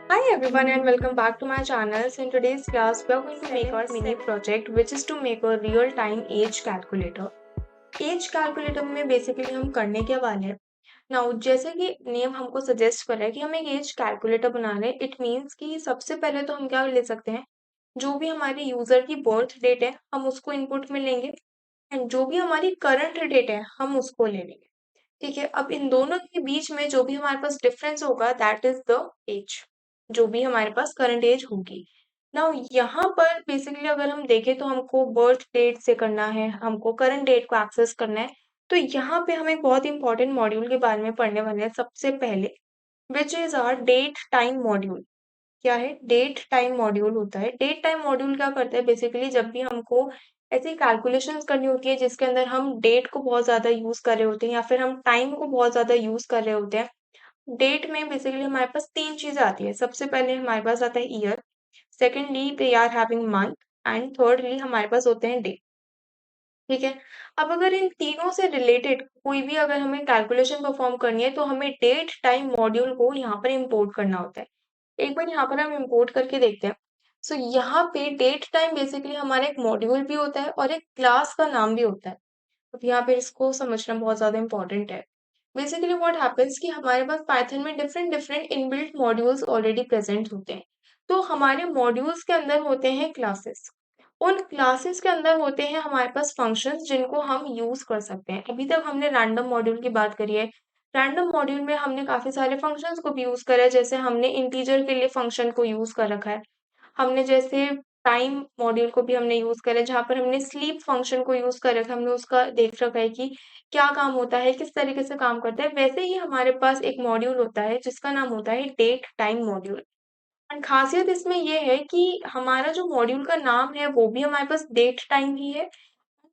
Hi everyone and welcome back to my channel. So in today's class we are going to make our mini project which is to make a real time age calculator. Age calculator में basically हम करने क्या वाले हैं now जैसे कि name हमको suggest कर रहा है कि हम एक एज कैलकुलेटर बना रहे हैं इट मीन्स कि सबसे पहले तो हम क्या ले सकते हैं जो भी हमारे यूजर की बर्थ डेट है हम उसको इनपुट में लेंगे एंड जो भी हमारी करंट डेट है हम उसको ले लेंगे। ठीक है, अब इन दोनों के बीच में जो भी हमारे पास डिफरेंस होगा दैट इज द एज, जो भी हमारे पास करंट एज होगी। नाउ यहाँ पर बेसिकली अगर हम देखें तो हमको बर्थ डेट से करना है, हमको करंट डेट को एक्सेस करना है। तो यहाँ पे हम एक बहुत इंपॉर्टेंट मॉड्यूल के बारे में पढ़ने वाले हैं सबसे पहले, which is our date time module. क्या है डेट टाइम मॉड्यूल होता है। डेट टाइम मॉड्यूल क्या करता है बेसिकली जब भी हमको ऐसी कैलकुलेशंस करनी होती है जिसके अंदर हम डेट को बहुत ज्यादा यूज कर रहे होते हैं या फिर हम टाइम को बहुत ज्यादा यूज कर रहे होते हैं। डेट में बेसिकली हमारे पास तीन चीजें आती है। सबसे पहले हमारे पास आता है year, secondly we are having month and thirdly हमारे पास होते हैं डे। ठीक है, अब अगर इन तीनों से रिलेटेड कोई भी अगर हमें कैलकुलेशन परफॉर्म करनी है तो हमें डेट टाइम मॉड्यूल को यहाँ पर इंपोर्ट करना होता है। एक बार यहाँ पर हम इंपोर्ट करके देखते हैं। सो यहाँ पे डेट टाइम बेसिकली हमारा एक मॉड्यूल भी होता है और एक क्लास का नाम भी होता है। अब यहाँ पे इसको समझना बहुत ज्यादा इंपॉर्टेंट है। बेसिकली व्हाट हैपेंस कि हमारे पास पाइथन में different different inbuilt modules already present होते हैं। तो हमारे मॉड्यूल्स के अंदर होते हैं क्लासेस, उन क्लासेस के अंदर होते हैं हमारे पास फंक्शंस जिनको हम यूज कर सकते हैं। अभी तक हमने रैंडम मॉड्यूल की बात करी है। रैंडम मॉड्यूल में हमने काफी सारे फंक्शंस को भी यूज करा है, जैसे हमने इंटीजर के लिए फंक्शन को यूज कर रखा है। हमने जैसे टाइम मॉड्यूल को भी हमने यूज करा है जहाँ पर हमने स्लीप फंक्शन को यूज कर रखा है, हमने उसका देख रखा है कि क्या काम होता है, किस तरीके से काम करता है। वैसे ही हमारे पास एक मॉड्यूल होता है जिसका नाम होता है डेट टाइम मॉड्यूल। एंड खासियत इसमें ये है कि हमारा जो मॉड्यूल का नाम है वो भी हमारे पास डेट टाइम ही है।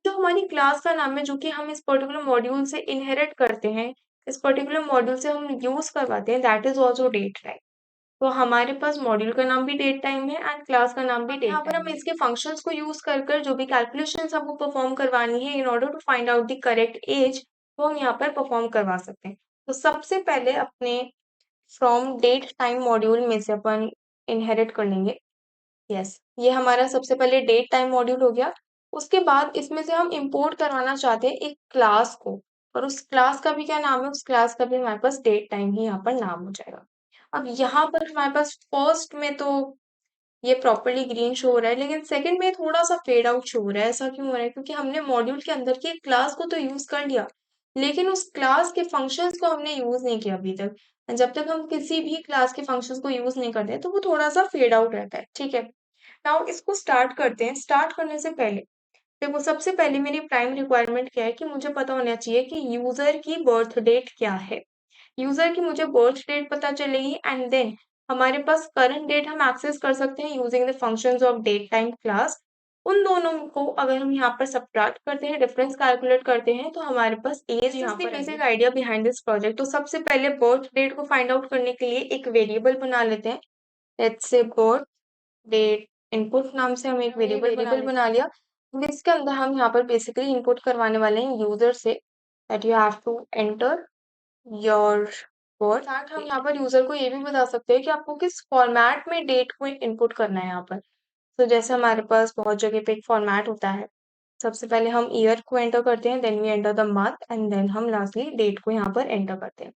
जो हमारी क्लास का नाम है जो कि हम इस पर्टिकुलर मॉड्यूल से इनहेरिट करते हैं, इस पर्टिकुलर मॉड्यूल से हम यूज करवाते हैं, that is also date time. तो हमारे पास मॉड्यूल का नाम भी डेट टाइम है एंड क्लास का नाम भी डेट यहाँ पर हम इसके फंक्शंस को यूज कर कर जो भी कैलकुलेशंस हमको परफॉर्म करवानी है in order to find out the correct age, वो हम यहाँ पर परफॉर्म करवा सकते हैं। तो सबसे पहले अपने फ्रॉम डेट टाइम मॉड्यूल में से अपन इनहेरिट कर लेंगे। यस, ये हमारा सबसे पहले डेट टाइम मॉड्यूल हो गया। उसके बाद इसमें से हम इंपोर्ट करवाना चाहते हैं एक क्लास को, और उस क्लास का भी क्या नाम है, उस क्लास का भी हमारे पास डेट टाइम ही यहाँ पर नाम हो जाएगा। अब यहाँ पर हमारे पास फर्स्ट में तो ये प्रॉपर्ली ग्रीन शो हो रहा है, लेकिन सेकंड में थोड़ा सा फेड आउट शो हो रहा है। ऐसा क्यों हो रहा है? क्योंकि हमने मॉड्यूल के अंदर की क्लास को तो यूज कर लिया, लेकिन उस क्लास के फंक्शंस को हमने यूज नहीं किया अभी तक। जब तक हम किसी भी क्लास के फंक्शंस को यूज नहीं करते तो वो थोड़ा सा फेड आउट रहता है। ठीक है, नाउ इसको स्टार्ट करते हैं। स्टार्ट करने से पहले देखो, सबसे पहले मेरी प्राइम रिक्वायरमेंट क्या है कि मुझे पता होना चाहिए कि यूजर की बर्थ डेट क्या है। यूजर की मुझे बर्थ डेट पता चलेगी एंड देन हमारे पास करंट डेट हम एक्सेस कर सकते हैं using the functions of date time class. उन दोनों को अगर हम यहाँ पर सब्ट्रैक्ट करते हैं, डिफरेंस कैलकुलेट करते हैं, तो हमारे पास एज यहाँ पर basic idea behind this project. तो सबसे पहले बर्थ डेट को फाइंड आउट करने के लिए एक वेरिएबल बना लेते हैं। Let's say birth date input नाम से हम एक वेरिएबल बना लिया। इसके अंदर हम यहाँ पर बेसिकली इनपुट करवाने वाले हैं यूजर से that you have to enter your word. In fact हम यहाँ पर यूजर को ये भी बता सकते हैं कि आपको किस फॉर्मेट में डेट को इनपुट करना है यहाँ पर। तो जैसे हमारे पास बहुत जगह पे एक फॉर्मेट होता है। सबसे पहले हम ईयर को एंटर करते हैं, then we enter the month and then हम लास्टली डेट को यहाँ पर एंटर करते हैं।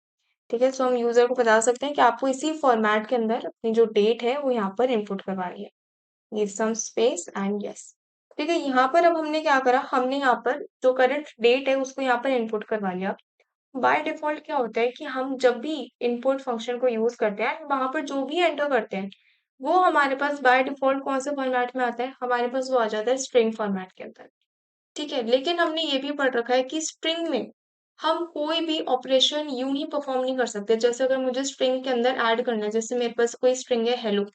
ठीक है, सो हम यूजर को बता सकते हैं कि आपको इसी फॉर्मेट के अंदर अपनी जो डेट है वो यहाँ पर इनपुट करवानी है। Give some space and yes. ठीक है, यहाँ पर अब हमने क्या करा, हमने यहाँ पर जो करंट डेट है उसको यहाँ पर इनपुट करवा लिया। बाय डिफॉल्ट क्या होता है कि हम जब भी इनपुट फंक्शन को यूज करते हैं वहां पर जो भी एंटर करते हैं वो हमारे पास बाय डिफॉल्ट कौन से फॉर्मेट में आता है, हमारे पास वो आ जाता है स्ट्रिंग फॉर्मेट के अंदर। ठीक है, लेकिन हमने ये भी पढ़ रखा है कि स्ट्रिंग में हम कोई भी ऑपरेशन यूं ही परफॉर्म नहीं कर सकते। जैसे अगर मुझे स्ट्रिंग के अंदर ऐड करना है, जैसे मेरे पास कोई स्ट्रिंग है हेलो,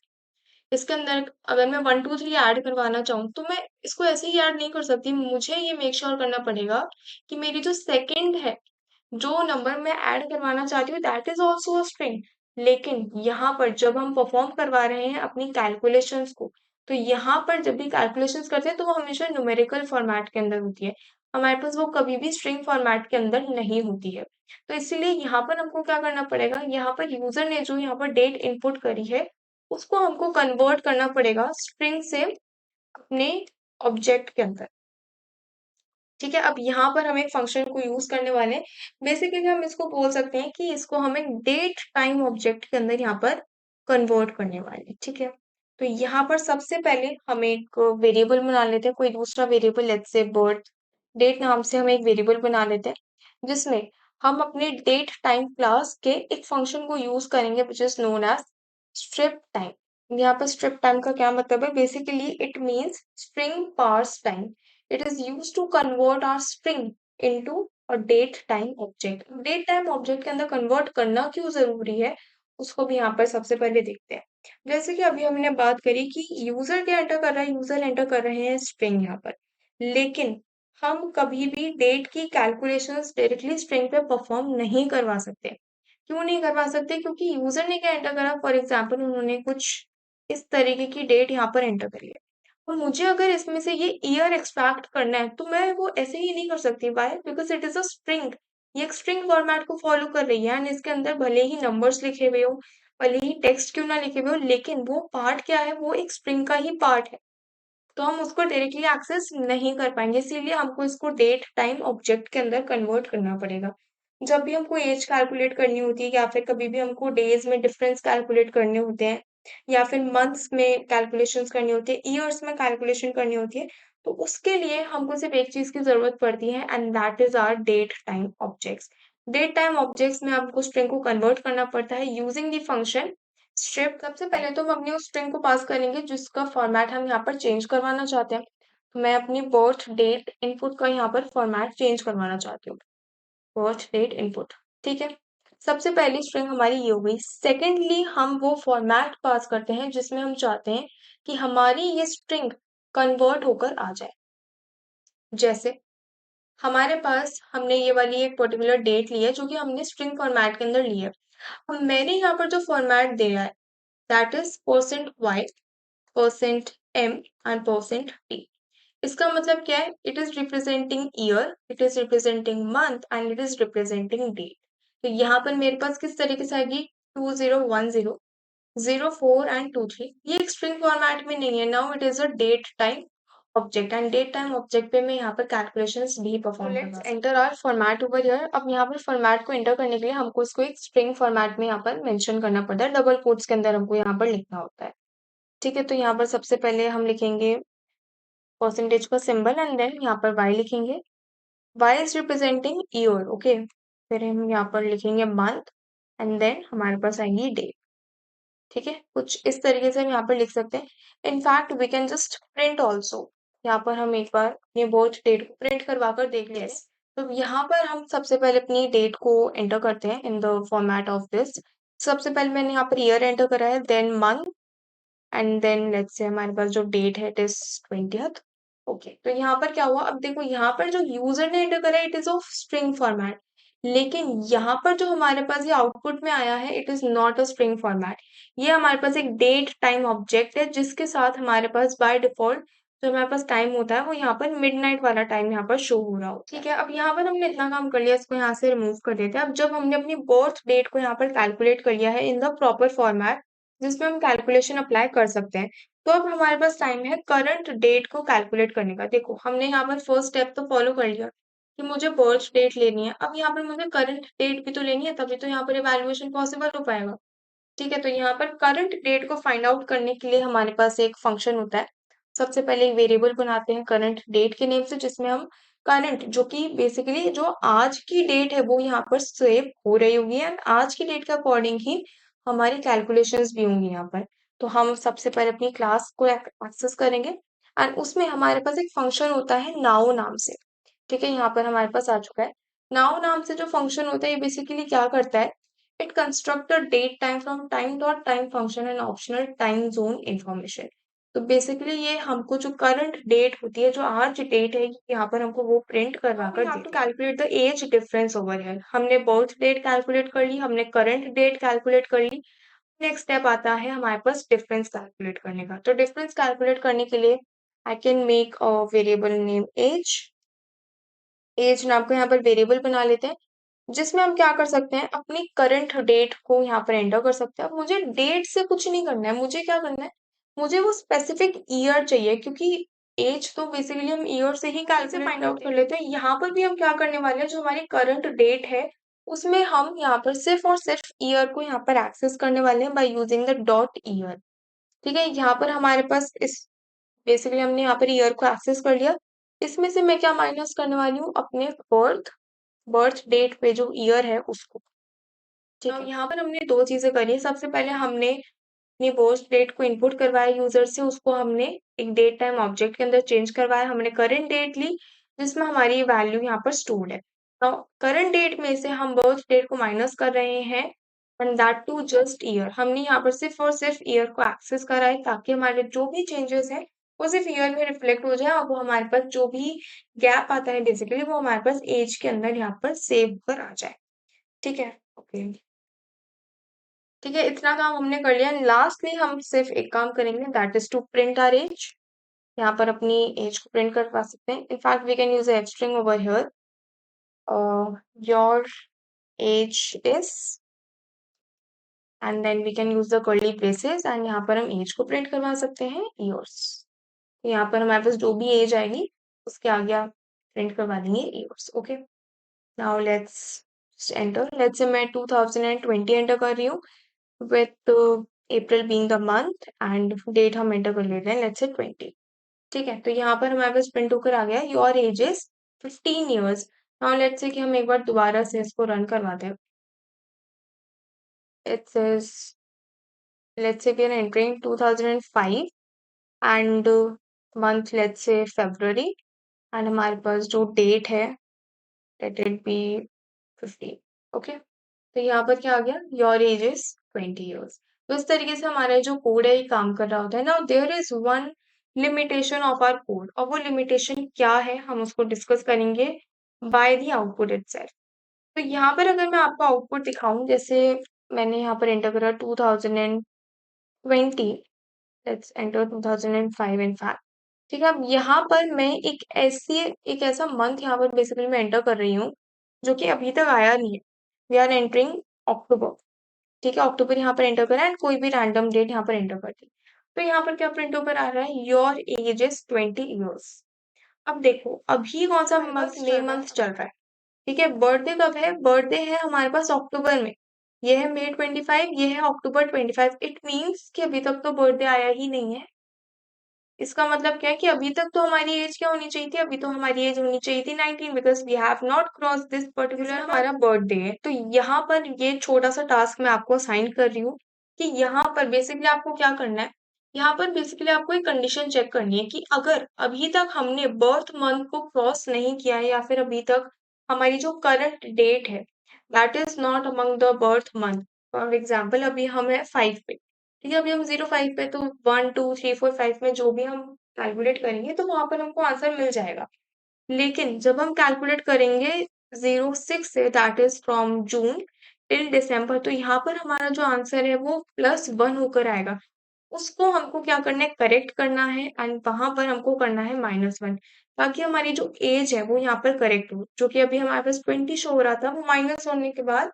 इसके अंदर अगर मैं 1 2 3 ऐड करवाना चाहूँ तो मैं इसको ऐसे ही ऐड नहीं कर सकती। मुझे ये मेक श्योर करना पड़ेगा कि मेरी जो सेकंड है, जो नंबर मैं ऐड करवाना चाहती हूँ that is also a string. लेकिन यहाँ पर जब हम परफॉर्म करवा रहे हैं अपनी कैलकुलेशंस को, तो यहाँ पर जब भी कैलकुलेशंस करते हैं तो वो हमेशा न्यूमेरिकल फॉर्मेट के अंदर होती है। हमारे पास वो कभी भी स्ट्रिंग फॉर्मेट के अंदर नहीं होती है। तो इसीलिए यहाँ पर हमको क्या करना पड़ेगा, यहाँ पर यूजर ने जो यहाँ पर डेट इनपुट करी है उसको हमको कन्वर्ट करना पड़ेगा स्ट्रिंग से अपने ऑब्जेक्ट के अंदर। ठीक है, अब यहाँ पर हम एक फंक्शन को यूज करने वाले हैं। बेसिकली हम इसको बोल सकते हैं कि इसको हमें डेट टाइम ऑब्जेक्ट के अंदर यहाँ पर कन्वर्ट करने वाले हैं। ठीक है, तो यहाँ पर सबसे पहले हम एक वेरिएबल बना लेते हैं, कोई दूसरा variable, let's say birth date नाम से हम एक वेरिएबल बना लेते हैं, जिसमें हम अपने डेट टाइम क्लास के एक फंक्शन को यूज करेंगे which is known as strip time. यहाँ पर स्ट्रिप टाइम का क्या मतलब है? Basically it means string parse time. It is used to convert our string into a date time object. Date time object के अंदर convert करना क्यों जरूरी है, उसको भी यहाँ पर सबसे पहले देखते हैं। जैसे कि अभी हमने बात करी कि यूजर क्या एंटर कर रहा है, यूजर एंटर कर रहे हैं स्ट्रिंग यहाँ पर, लेकिन हम कभी भी डेट की कैलकुलेशंस डायरेक्टली स्ट्रिंग पे परफॉर्म नहीं करवा सकते। क्यों नहीं करवा सकते? क्योंकि यूजर ने क्या एंटर करा, फॉर एग्जाम्पल उन्होंने कुछ इस तरीके की डेट यहाँ पर एंटर करी है, और मुझे अगर इसमें से ये ईयर एक्सट्रैक्ट करना है तो मैं वो ऐसे ही नहीं कर सकती। Why? Because it is a string. ये एक स्ट्रिंग फॉर्मेट को फॉलो कर रही है, एंड इसके अंदर भले ही नंबर्स लिखे हुए हो, भले ही टेक्स्ट क्यों ना लिखे हुए हो, लेकिन वो पार्ट क्या है, वो एक स्ट्रिंग का ही पार्ट है, तो हम उसको डायरेक्टली एक्सेस नहीं कर पाएंगे। इसीलिए हमको इसको डेट टाइम ऑब्जेक्ट के अंदर कन्वर्ट करना पड़ेगा। जब भी हमको एज कैलकुलेट करनी होती है, या फिर कभी भी हमको डेज में डिफरेंस कैलकुलेट करने होते हैं, या फिर मंथ्स में कैलकुलेशंस करनी होती है, ईयर्स में कैलकुलेशन करनी होती है, तो उसके लिए हमको सिर्फ एक चीज की जरूरत पड़ती है, and that is our date time objects. Date time objects में आपको स्ट्रिंग को कन्वर्ट करना पड़ता है यूजिंग द फंक्शन स्ट्रिप। सबसे पहले तो हम अपनी उस स्ट्रिंग को पास करेंगे जिसका फॉर्मेट हम यहाँ पर चेंज करवाना चाहते हैं। तो मैं अपनी बर्थ डेट इनपुट का यहाँ पर फॉर्मेट चेंज करवाना चाहती हूँ, बर्थ डेट इनपुट। ठीक है, सबसे पहली स्ट्रिंग हमारी ये हो गई। सेकेंडली हम वो फॉर्मेट पास करते हैं जिसमें हम चाहते हैं कि हमारी ये स्ट्रिंग कन्वर्ट होकर आ जाए। जैसे हमारे पास हमने ये वाली एक पर्टिकुलर डेट ली है जो कि हमने स्ट्रिंग फॉर्मेट के अंदर ली है। अब मैंने यहाँ पर जो फॉर्मेट दिया है that is %y, %m and %t। इसका मतलब क्या है? It is representing year, it is representing month and it is representing date. तो यहाँ पर मेरे पास किस तरीके से आएगी? 2010 04 एंड 23। ये एक स्ट्रिंग फॉर्मेट में नहीं है। Now it is a date time object, and date time object पे मैं यहाँ पर कैलकुलेशंस भी परफॉर्म करना। Let's enter our format over here. अब यहाँ पर फॉर्मेट को एंटर करने के लिए हमको इसको एक स्ट्रिंग फॉर्मेट में यहाँ पर मेंशन करना पड़ता है, डबल कोट्स के अंदर हमको यहाँ पर लिखना होता है। ठीक है, तो यहाँ पर सबसे पहले हम लिखेंगे परसेंटेज का सिंबल, एंड देन यहाँ पर y लिखेंगे। y is representing year, okay. फिर हम यहाँ पर लिखेंगे मंथ, एंड देन हमारे पास आएगी डेट। ठीक है, कुछ इस तरीके से हम यहाँ पर लिख सकते हैं। In fact we can just print also. यहाँ पर हम एक बार अपनी बर्थ डेट को प्रिंट करवा कर देख लेते हैं। तो यहाँ पर हम सबसे पहले अपनी डेट को एंटर करते हैं in the format of this. सबसे पहले मैंने यहाँ पर ईयर एंटर करा है, then month, and then let's say हमारे पास जो डेट है इट इज 20th। ओके, तो यहाँ पर क्या हुआ? अब देखो यहाँ पर जो यूजर ने एंटर करा है it is of string format, लेकिन यहाँ पर जो हमारे पास ये आउटपुट में आया है it is not a string format. ये हमारे पास एक डेट टाइम ऑब्जेक्ट है जिसके साथ हमारे पास बाय डिफॉल्ट जो हमारे पास टाइम होता है वो यहाँ पर मिडनाइट वाला टाइम यहाँ पर शो हो रहा होता है। ठीक है, अब यहाँ पर हमने इतना काम कर लिया, इसको यहाँ से रिमूव कर देते हैं। अब जब हमने अपनी बर्थ डेट को यहाँ पर कैलकुलेट कर लिया है इन द प्रॉपर फॉर्मेट जिसमें हम कैलकुलेशन अप्लाई कर सकते हैं, तो अब हमारे पास टाइम है करंट डेट को कैलकुलेट करने का। देखो हमने यहाँ पर फर्स्ट स्टेप तो फॉलो कर लिया कि मुझे बर्थ डेट लेनी है, अब यहाँ पर मुझे करंट डेट भी तो लेनी है, तभी तो यहाँ पर इवैल्यूएशन पॉसिबल हो पाएगा। ठीक है, तो यहाँ पर करंट डेट को फाइंड आउट करने के लिए हमारे पास एक फंक्शन होता है। सबसे पहले एक वेरिएबल बनाते हैं करंट डेट के नेम से, जिसमें हम करंट जो कि बेसिकली जो आज की डेट है वो यहाँ पर सेव हो रही होगी, एंड आज की डेट के अकॉर्डिंग ही हमारी कैलकुलेशंस भी होंगी यहाँ पर। तो हम सबसे पहले अपनी क्लास को एक्सेस करेंगे, एंड उसमें हमारे पास एक फंक्शन होता है नाउ नाम से। ठीक है, यहाँ पर हमारे पास आ चुका है। नाउ नाम से जो फंक्शन होता है ये बेसिकली क्या करता है? It construct a date time from time function and optional time zone information। तो बेसिकली ये हमको जो करंट डेट होती है, जो आज डेट है, यहाँ पर हमको वो प्रिंट करवा कर देती है। Calculate the age difference over here. हमने बर्थ डेट कैलकुलेट कर ली, हमने करंट डेट कैलकुलेट कर ली। नेक्स्ट स्टेप आता है हमारे पास डिफरेंस कैलकुलेट करने का। तो डिफरेंस कैलकुलेट करने के लिए I can make a variable name age. Age नाम का यहाँ पर वेरिएबल बना लेते हैं। जिसमें हम क्या कर सकते हैं, अपनी करंट डेट को यहाँ पर एंटर कर सकते हैं। अब मुझे डेट से कुछ नहीं करना है, मुझे क्या करना है, मुझे वो स्पेसिफिक ईयर चाहिए, क्योंकि एज तो बेसिकली हम ईयर से ही कैलकुलेट फाइंड आउट कर लेते हैं। यहाँ पर भी हम क्या करने वाले हैं, जो हमारी करंट डेट है उसमें हम यहाँ पर सिर्फ और सिर्फ ईयर को यहाँ पर एक्सेस करने वाले हैं by using the dot year. ठीक है, यहाँ पर हमारे पास इस बेसिकली हमने यहाँ पर ईयर को एक्सेस कर लिया। इसमें से मैं क्या माइनस करने वाली हूँ, अपने बर्थ डेट पे जो ईयर है उसको। ठीक है, यहाँ पर हमने दो चीजें करी। सबसे पहले हमने अपनी बर्थ डेट को इनपुट करवाया यूजर से, उसको हमने एक डेट टाइम ऑब्जेक्ट के अंदर चेंज करवाया। हमने करंट डेट ली जिसमें हमारी वैल्यू यहाँ पर स्टोर्ड है। तो करंट डेट में से हम बर्थ डेट को माइनस कर रहे हैं, and that too just year. हमने यहाँ पर सिर्फ और सिर्फ ईयर को एक्सेस करा है ताकि हमारे जो भी चेंजेस है वो सिर्फ ईयर में रिफ्लेक्ट हो जाए, और वो हमारे पास जो भी गैप आता है बेसिकली वो हमारे पास एज के अंदर यहाँ पर सेव कर आ जाए। ठीक है, ओके। ठीक है, इतना काम हमने कर लिया। लास्टली हम सिर्फ एक काम करेंगे, that is to print our age. यहाँ पर अपनी एज को प्रिंट करवा सकते हैं। In fact we can use age string over here, your age is, and then we can use the curly braces, and यहाँ पर हम एज को प्रिंट करवा सकते हैं ईयर्स। यहाँ पर हमारे पास जो भी एज आएगी उसके आगे आप प्रिंट करवा देंगे years. Okay, now let's enter. Let's say मैं 2020 एंटर कर रही हूँ with April being the month and date हम एंटर कर लेते हैं, लेट्स से 20। ठीक है, तो यहाँ पर हमारे पास प्रिंट होकर आ गया your age is 15 years. Now let's say कि हम एक बार दोबारा से इसको रन करवाते हैं। It says, let's say we are entering 2005 and month let's say February, and हमारे पास जो डेट है लेट इट बी 15। ओके, तो यहाँ पर क्या आ गया, योर एज इज 20 ईयर्स। तो इस तरीके से हमारा जो कोड है ये काम कर रहा होता है। Now there is one limitation of our code, और वो लिमिटेशन क्या है हम उसको डिस्कस करेंगे बाय द आउटपुट इटसेल्फ। तो यहाँ पर अगर मैं आपको आउटपुट दिखाऊं, जैसे मैंने यहाँ पर एंटर करा 2020, लेट्स एंटर 2005 इन फैक्ट। ठीक है, अब यहाँ पर मैं एक ऐसा मंथ यहाँ पर बेसिकली मैं एंटर कर रही हूँ जो कि अभी तक आया नहीं है। वी आर एंटरिंग अक्टूबर। ठीक है, अक्टूबर यहाँ पर एंटर करा एंड कोई भी रैंडम डेट यहाँ पर एंटर कर दी। तो यहाँ पर क्या प्रिंट होकर आ रहा है, योर एज इज 20 ईयर्स। अब देखो अभी कौन सा मंथ, मई मंथ चल रहा है। ठीक है, बर्थडे कब है, बर्थडे है हमारे पास अक्टूबर में। ये है May 25, ये है अक्टूबर 25। इट मीन्स कि अभी तक तो बर्थडे आया ही नहीं है। इसका मतलब क्या है कि अभी तक तो हमारी एज क्या होनी चाहिए थी, अभी तो हमारी एज होनी चाहिए थी 19, because we have not cross this particular हमारा बर्थडे है। तो यहाँ पर ये छोटा सा टास्क मैं आपको असाइन कर रही हूँ कि यहाँ पर बेसिकली आपको क्या करना है, यहाँ पर बेसिकली आपको एक कंडीशन चेक करनी है कि अगर अभी तक हमने बर्थ मंथ को क्रॉस नहीं किया है, या फिर अभी तक हमारी जो करंट डेट है that is not among the birth month. For example अभी हम है 5 पे, ठीक है, अभी हम 05 पे, तो 1 2 3 4 5 में जो भी हम कैलकुलेट करेंगे तो वहां पर हमको आंसर मिल जाएगा। लेकिन जब हम कैलकुलेट करेंगे 06 से, that is from June till दिसंबर, तो यहाँ पर हमारा जो आंसर है वो +1 होकर आएगा। उसको हमको क्या करना है, करेक्ट करना है, एंड वहां पर हमको करना है -1, ताकि हमारी जो एज है वो यहाँ पर करेक्ट हो। जो कि अभी हमारे पास 20 शो हो रहा था, वो माइनस होने के बाद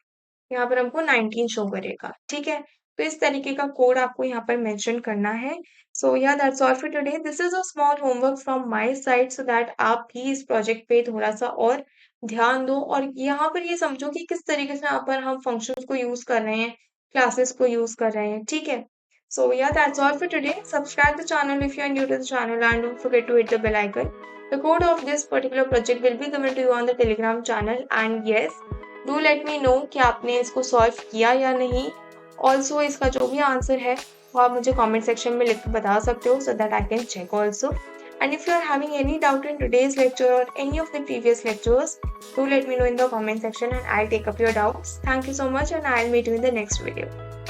यहाँ पर हमको 19 शो करेगा। ठीक है, तो इस तरीके का कोड आपको यहाँ पर मेंशन करना है। सो या that's all for today. This is a small homework from my side, so that आप भी इस प्रोजेक्ट पे थोड़ा सा और ध्यान दो, और यहाँ पर ये समझो कि किस तरीके से यहाँ पर हम फंक्शंस को यूज कर रहे हैं, क्लासेस को यूज कर रहे हैं। ठीक है, so yeah, that's all for today. Subscribe the channel if you are new to the channel, and don't forget to hit the bell icon. The code of this particular project will be given to you on the Telegram channel, and yes, do let me know कि आपने इसको solve किया या नहीं। Also इसका जो भी answer है वो आप मुझे कमेंट सेक्शन में लिख के बता सकते हो, so that I can check also. And if you are having any doubt in today's lecture or any of the previous lectures, do let me know in the comment section and I'll take up your doubts. Thank you so much, and I'll meet you in the next video.